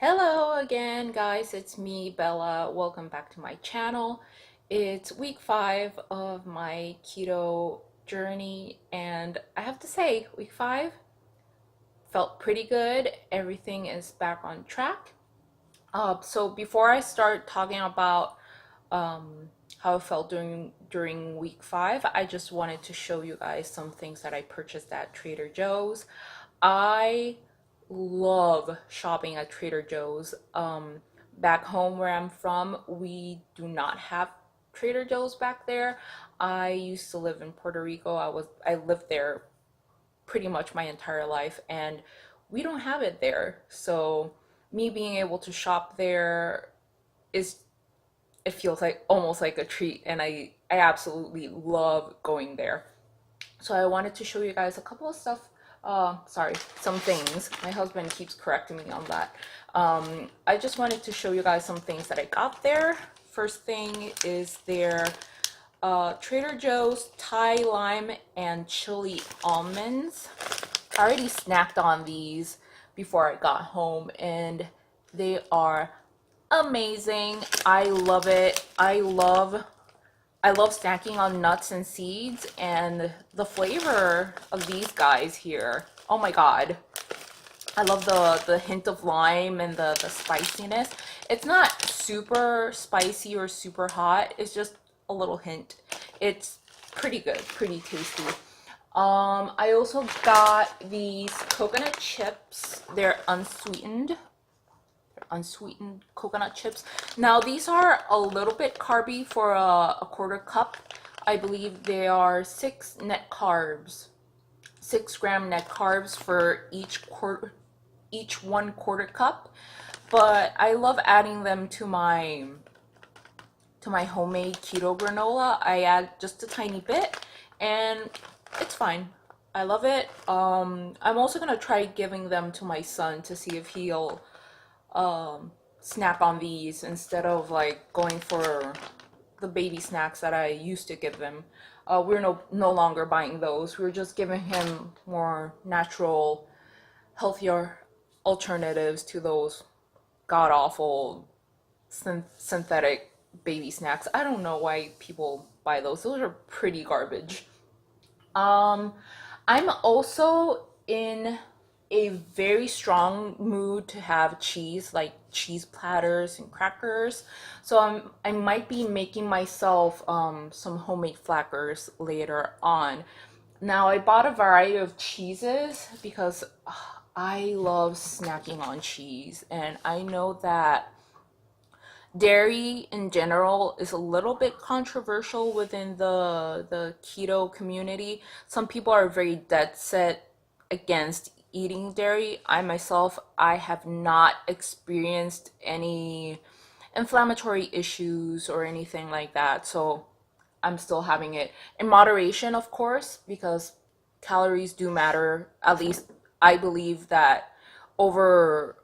Hello again, guys. It's me, Bella. Welcome back to my channel. It's week 5 of my keto journey, and I have to say, week 5 felt pretty good. Everything is back on track. So before I start talking about how I felt during week 5, I just wanted to show you guys some things that I purchased at Trader Joe's. I love shopping at Trader Joe's. Back home where I'm from, we do not have Trader Joe's back there. I used to live in Puerto Rico. I lived there pretty much my entire life, and we don't have it there. So me being able to shop there is it feels like almost like a treat, and I absolutely love going there. So I wanted to show you guys a couple of stuff. Sorry, some things. My husband keeps correcting me on that. I just wanted to show you guys some things that I got there. First thing is their Trader Joe's Thai lime and chili almonds. I already snacked on these before I got home, and they are amazing. I love it. I love snacking on nuts and seeds, and the flavor of these guys here. Oh my god. I love the hint of lime and the spiciness. It's not super spicy or super hot. It's just a little hint. It's pretty good, pretty tasty. I also got these coconut chips. They're unsweetened coconut chips. Now these are a little bit carby for a quarter cup. I believe they are 6 gram net carbs for each 1/4 cup. But I love adding them to my homemade keto granola. I add just a tiny bit, and it's fine. I love it. I'm also gonna try giving them to my son to see if he'll snack on these instead of like going for the baby snacks that I used to give him. We're no longer buying those. We're just giving him more natural, healthier alternatives to those god awful synthetic baby snacks. I don't know why people buy those. Those are pretty garbage. Um, I'm also in a very strong mood to have cheese, like cheese platters and crackers. So I might be making myself some homemade flackers later on. Now I bought a variety of cheeses because I love snacking on cheese, and I know that dairy in general is a little bit controversial within the keto community. Some people are very dead set against eating dairy. I have not experienced any inflammatory issues or anything like that. So I'm still having it in moderation, of course, because calories do matter. At least I believe that over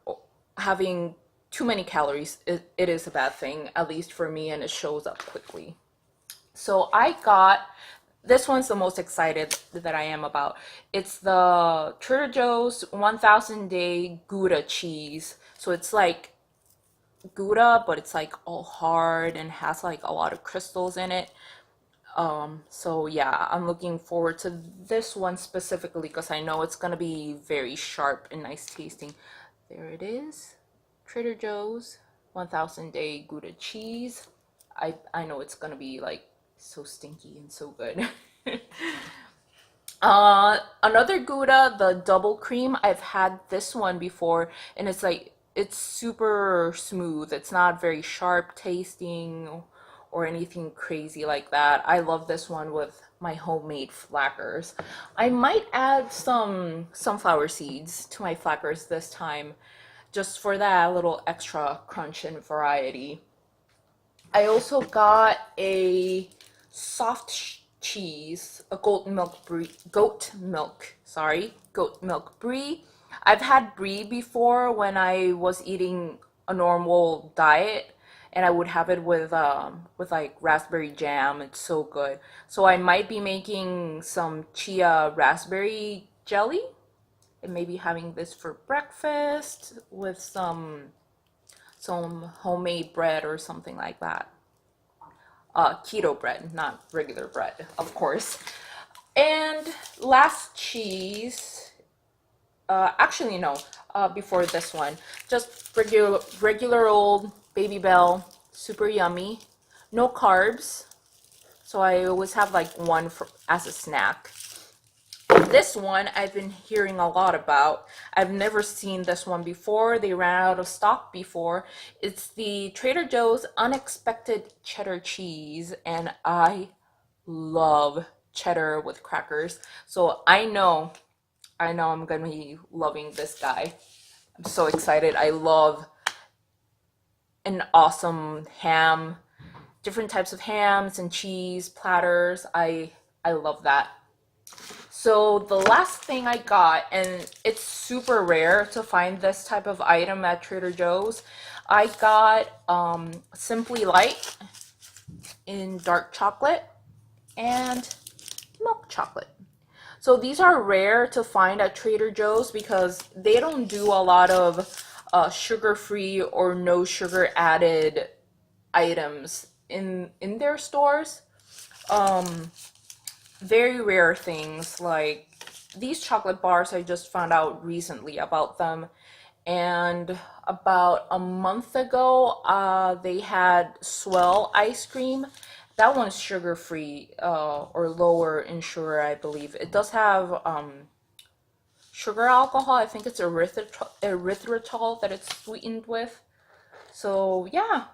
having too many calories, it is a bad thing, at least for me, and it shows up quickly. So I got this one's the most excited that I am about. It's the Trader Joe's 1000 day Gouda cheese. So it's like Gouda, but it's like all hard and has like a lot of crystals in it. So yeah, I'm looking forward to this one specifically because I know it's gonna be very sharp and nice tasting. There it is. Trader Joe's 1000 day Gouda cheese. I know it's gonna be like so stinky and so good. Another Gouda, the double cream. I've had this one before, and it's super smooth. It's not very sharp tasting or anything crazy like that. I love this one with my homemade flackers. I might add some sunflower seeds to my flackers this time, just for that little extra crunch and variety. I also got a soft cheese, a goat milk brie. I've had brie before when I was eating a normal diet, and I would have it with like raspberry jam. It's so good. So I might be making some chia raspberry jelly and maybe having this for breakfast with some some homemade bread or something like that. Keto bread, not regular bread, of course. And last cheese, actually no, before this one, just regular old Baby Bell, super yummy, no carbs. So I always have like one for, as a snack. This one I've been hearing a lot about. I've never seen this one before. They ran out of stock before. It's the Trader Joe's Unexpected Cheddar Cheese, and I love cheddar with crackers. So I know I'm gonna be loving this guy. I'm so excited. I love an awesome ham, different types of hams and cheese platters. I love that. So the last thing I got, and it's super rare to find this type of item at Trader Joe's. I got Simply Light in dark chocolate and milk chocolate. So these are rare to find at Trader Joe's because they don't do a lot of sugar-free or no sugar added items in their stores. Um, Very rare things like these chocolate bars. I just found out recently about them, and about a month ago, they had Swell ice cream. That one's sugar free, or lower in sugar, I believe. It does have sugar alcohol. I think it's erythritol that it's sweetened with. So yeah,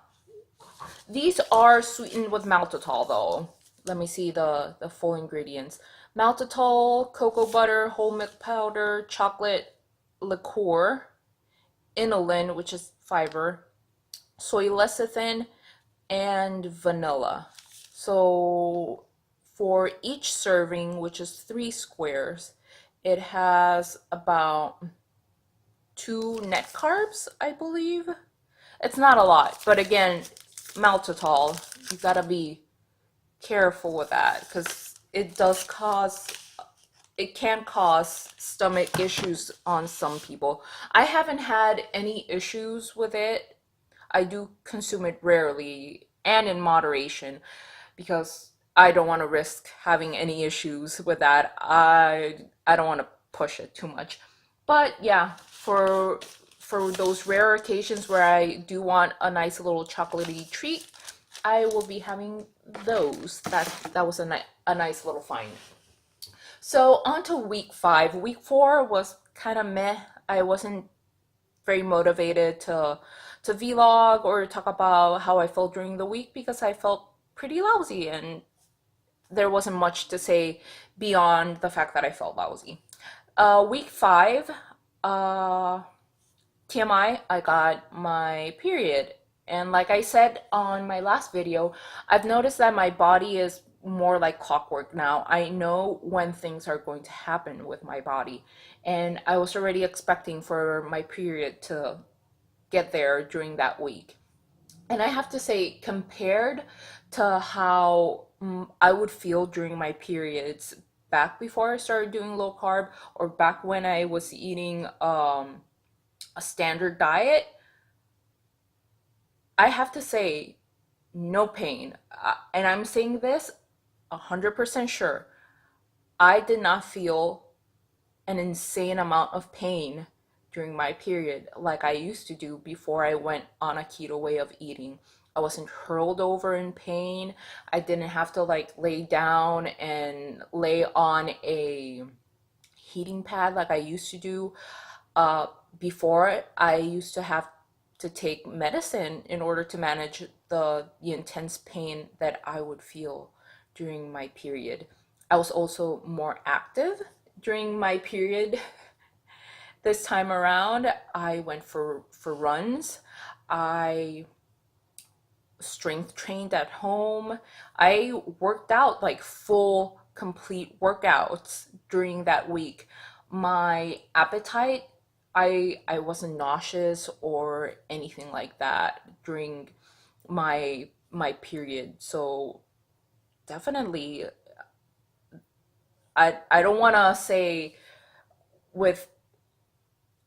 these are sweetened with maltitol though. Let me see the full ingredients. Maltitol, cocoa butter, whole milk powder, chocolate liqueur, inulin, which is fiber, soy lecithin, and vanilla. So for each serving, which is 3 squares, it has about 2 net carbs, I believe. It's not a lot, but again, maltitol, you gotta be careful with that because it can cause stomach issues on some people. I haven't had any issues with it. I do consume it rarely and in moderation because I don't want to risk having any issues with that. I don't want to push it too much. But yeah, for those rare occasions where I do want a nice little chocolatey treat, I will be having those. That was a nice little find. So on to week 5. Week 4 was kind of meh. I wasn't very motivated to vlog or talk about how I felt during the week because I felt pretty lousy and there wasn't much to say beyond the fact that I felt lousy. Week 5, TMI, I got my period. And like I said on my last video, I've noticed that my body is more like clockwork now. I know when things are going to happen with my body. And I was already expecting for my period to get there during that week. And I have to say, compared to how I would feel during my periods back before I started doing low carb or back when I was eating a standard diet, I have to say, no pain. And I'm saying this 100% sure. I did not feel an insane amount of pain during my period like I used to do before I went on a keto way of eating. I wasn't hurled over in pain. I didn't have to like lay down and lay on a heating pad like I used to do. Uh, Before, I used to have to take medicine in order to manage the intense pain that I would feel during my period. I was also more active during my period. This time around, I went for runs. I strength trained at home. I worked out like full, complete workouts during that week. My appetite, I wasn't nauseous or anything like that during my period. So definitely, I don't want to say with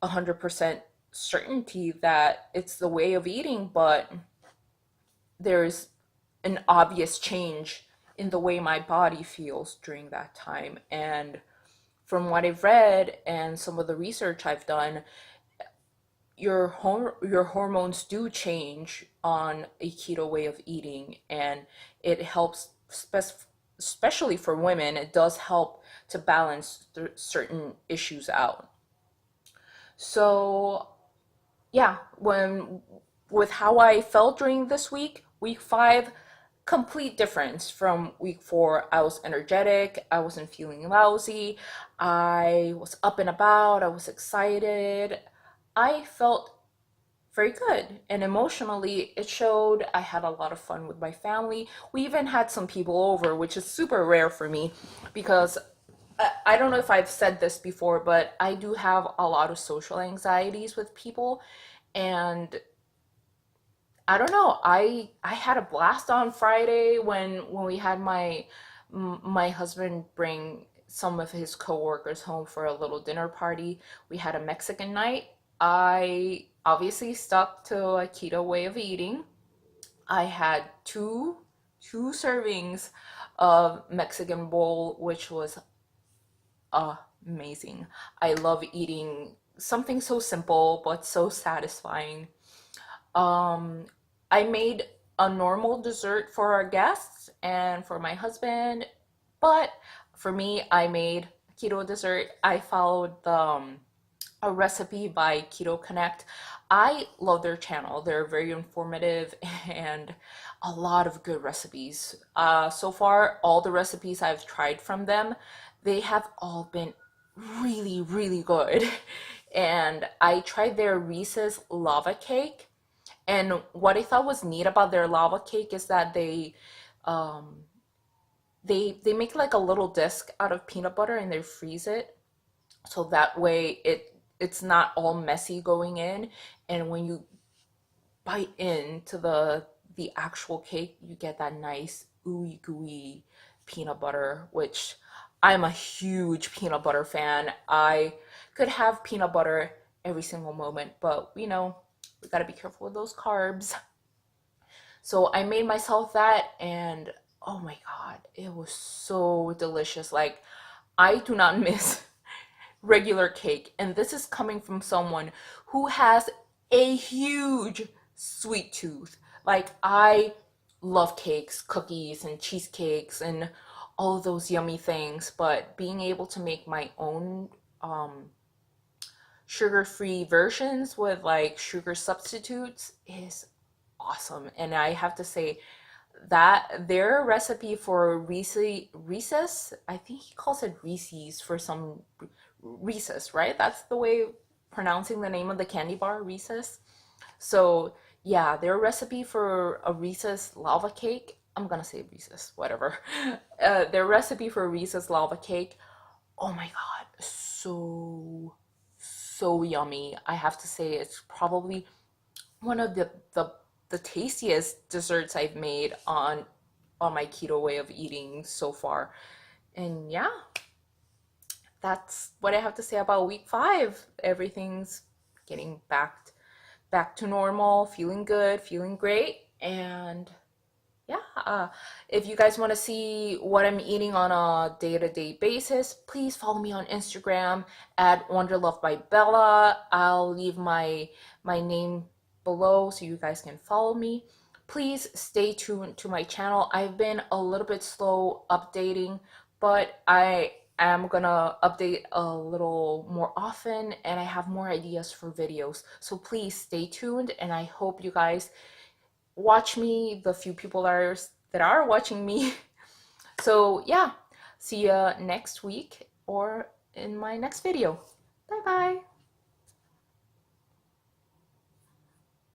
100% certainty that it's the way of eating, but there's an obvious change in the way my body feels during that time. And from what I've read and some of the research I've done, your hormones do change on a keto way of eating, and it helps especially for women. It does help to balance certain issues out. So yeah, when with how I felt during this week, week 5, complete difference from week 4. I was energetic, I wasn't feeling lousy, I was up and about, I was excited. I felt very good. And emotionally, it showed. I had a lot of fun with my family. We even had some people over, which is super rare for me because I don't know if I've said this before, but I do have a lot of social anxieties with people. And I don't know, I had a blast on Friday when we had my husband bring some of his coworkers home for a little dinner party. We had a Mexican night. I obviously stuck to a keto way of eating. I had two servings of Mexican bowl, which was amazing. I love eating something so simple but so satisfying. Um, I made a normal dessert for our guests and for my husband, but for me, I made keto dessert. I followed a recipe by Keto Connect. I love their channel. They're very informative and a lot of good recipes. So far, all the recipes I've tried from them, they have all been really, really good. And I tried their Reese's lava cake. And what I thought was neat about their lava cake is that um, they make like a little disc out of peanut butter and they freeze it so that way it's not all messy going in, and when you bite into the actual cake you get that nice ooey gooey peanut butter, which I'm a huge peanut butter fan. I could have peanut butter every single moment, but we got to be careful with those carbs. So I made myself that, and oh my god, it was so delicious. Like, I do not miss regular cake. And this is coming from someone who has a huge sweet tooth. Like, I love cakes, cookies, and cheesecakes, and all of those yummy things. But being able to make my own sugar free versions with like sugar substitutes is awesome. And I have to say, that their recipe for Reese's, I think he calls it Reese's for some Reese's, right? That's the way pronouncing the name of the candy bar, Reese's. So yeah, their recipe for a Reese's lava cake, I'm gonna say Reese's, whatever. Their recipe for Reese's lava cake, oh my god, so yummy. I have to say it's probably one of the tastiest desserts I've made on my keto way of eating so far. And yeah, that's what I have to say about week 5. Everything's getting back to normal, feeling good, feeling great, and yeah. If you guys want to see what I'm eating on a day-to-day basis, please follow me on Instagram at Wanderluvbybela. I'll leave my name below so you guys can follow me. Please stay tuned to my channel. I've been a little bit slow updating, but I am gonna update a little more often, and I have more ideas for videos. So please stay tuned, and I hope you guys watch me, the few people that are watching me. So yeah, see ya next week or in my next video. Bye bye.